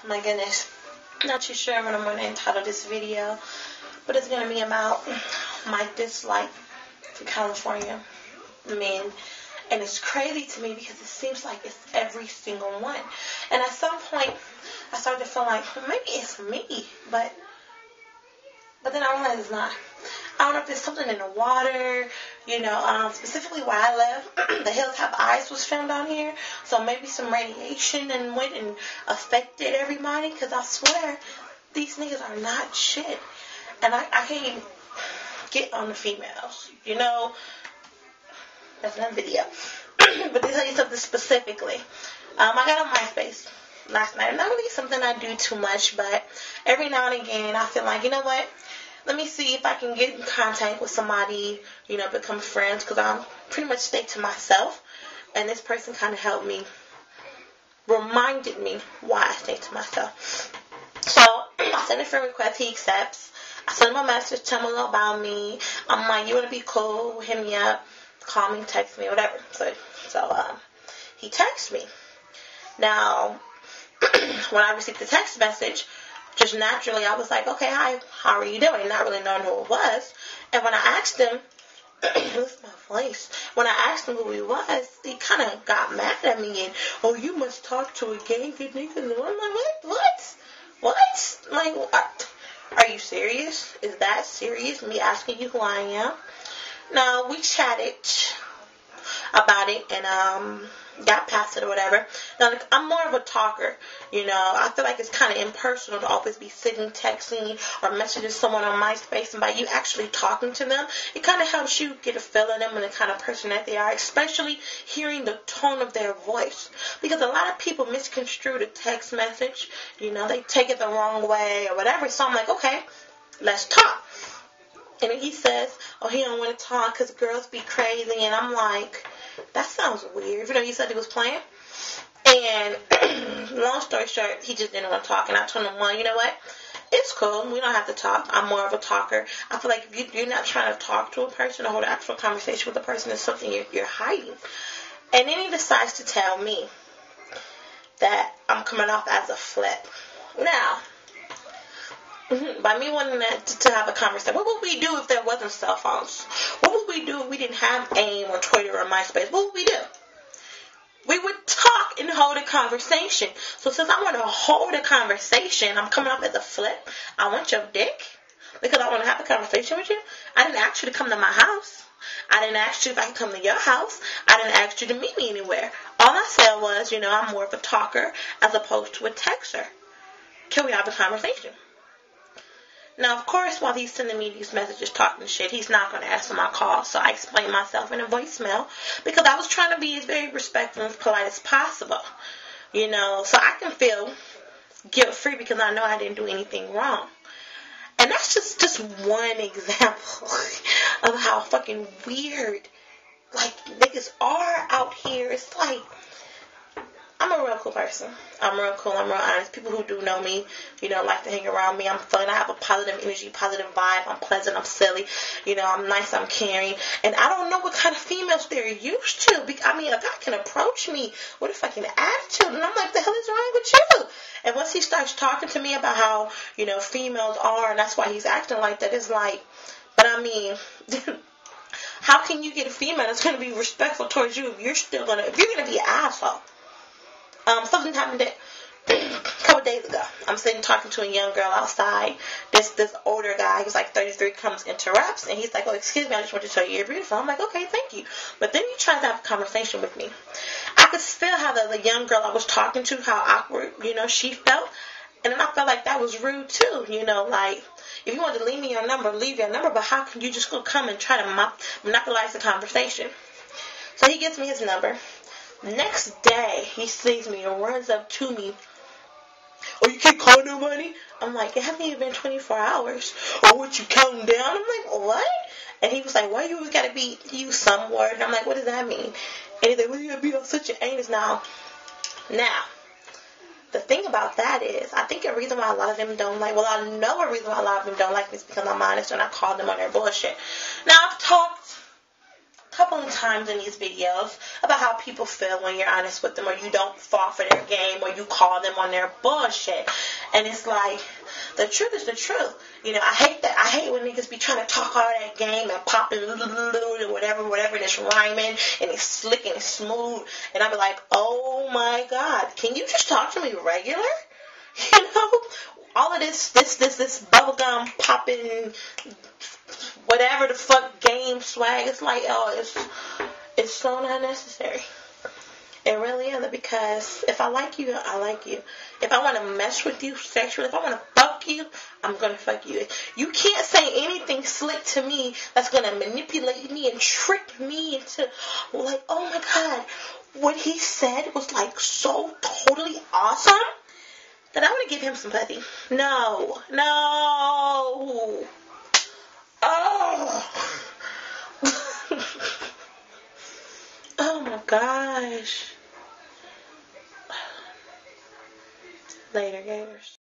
my goodness. Not too sure what I'm going to entitle this video, but it's going to be about my dislike for California men. And it's crazy to me because it seems like it's every single one. And at some point, I started to feel like, well, maybe it's me, but then I realized it's not. I don't know if there's something in the water, specifically where I live. The Hills Have Eyes was filmed down here, so maybe some radiation and went and affected everybody, because I swear, these niggas are not shit. And I can't even get on the females, That's another video. But to tell you something specifically, I got on MySpace last night. Not really something I do too much, but every now and again I feel like, you know what? Let me see if I can get in contact with somebody, become friends, because I pretty much stay to myself. And this person kind of helped me, reminded me why I stay to myself. So I send a friend request, he accepts. I send him a message, tell him a little about me. I'm like, you want to be cool? Hit me up, call me, text me, whatever. So he texts me. Now, when I received the text message, just naturally, I was like, okay, hi, how are you doing? Not really knowing who it was. And when I asked him, what's my voice? When I asked him who he was, he kind of got mad at me and, oh, you must talk to a gang of niggas. And I'm like, what? Like, what? Are you serious? Is that serious? Me asking you who I am? Now, we chatted about it and got past it or whatever. Now, I'm more of a talker, I feel like it's kind of impersonal to always be sitting, texting, or messaging someone on MySpace, and by you actually talking to them, it kind of helps you get a feel of them and the kind of person that they are, especially hearing the tone of their voice. Because a lot of people misconstrue the text message, they take it the wrong way or whatever, so I'm like, okay, let's talk. And then he says, oh, he don't want to talk because girls be crazy, and I'm like, that sounds weird. He said he was playing. And long story short, he just didn't want to talk. And I told him, well, you know what? It's cool. We don't have to talk. I'm more of a talker. I feel like if you're not trying to talk to a person or hold an actual conversation with a person, it's something you're hiding. And then he decides to tell me that I'm coming off as a flip. Now, by me wanting to have a conversation, what would we do if there wasn't cell phones? What would we do if we didn't have AIM or Twitter or MySpace? What would we do? We would talk and hold a conversation. So since I want to hold a conversation, I'm coming off as a flip. I want your dick because I want to have a conversation with you. I didn't ask you to come to my house. I didn't ask you if I could come to your house. I didn't ask you to meet me anywhere. All I said was, I'm more of a talker as opposed to a texter. Can we have a conversation? Now, of course, while he's sending me these messages talking shit, he's not going to answer my call. So I explained myself in a voicemail because I was trying to be as very respectful and as polite as possible. So I can feel guilt-free because I know I didn't do anything wrong. And that's just one example of how fucking weird, niggas are out here. It's like, I'm a real cool person. I'm real cool. I'm real honest. People who do know me, like to hang around me. I'm fun. I have a positive energy, positive vibe. I'm pleasant. I'm silly. I'm nice. I'm caring. And I don't know what kind of females they're used to. A guy can approach me with a fucking attitude. And I'm like, the hell is wrong with you? And once he starts talking to me about how, females are, and that's why he's acting like that, it's like, but how can you get a female that's going to be respectful towards you if you're going to be an asshole? Something happened a couple days ago. I'm sitting talking to a young girl outside. This older guy, who's like 33, comes, interrupts, and he's like, oh, excuse me, I just want to tell you you're beautiful. I'm like, okay, thank you. But then he tries to have a conversation with me. I could feel how the young girl I was talking to, how awkward, she felt. And then I felt like that was rude too, like, if you want to leave me your number, leave your number, but how can you just go come and try to monopolize the conversation? So he gives me his number. Next day, he sees me and runs up to me. Oh, you can't call nobody? I'm like, it hasn't even been 24 hours. Oh, what, you counting down? I'm like, what? And he was like, why you always got to use some word? And I'm like, what does that mean? And he's like, well, you got to be on such an anus now. Now, the thing about that is, I think a reason why a lot of them don't like, I know a reason why a lot of them don't like me is because I'm honest and I call them on their bullshit. Now, I've talked couple of times in these videos about how people feel when you're honest with them, or you don't fall for their game, or you call them on their bullshit. And it's like, the truth is the truth. You know, I hate that. I hate when niggas be trying to talk all that game and popping and whatever, and it's rhyming and it's slick and it's smooth. And I be like, oh my God, can you just talk to me regular? You know, all of this bubblegum popping, whatever the fuck game swag. It's like, oh, it's so not necessary. It really is, because if I like you, I like you. If I want to mess with you sexually, if I want to fuck you, I'm going to fuck you. You can't say anything slick to me that's going to manipulate me and trick me into, like, oh my God, what he said was like so totally awesome that I want to give him some pussy. No. Oh. Oh my gosh. Later, gators.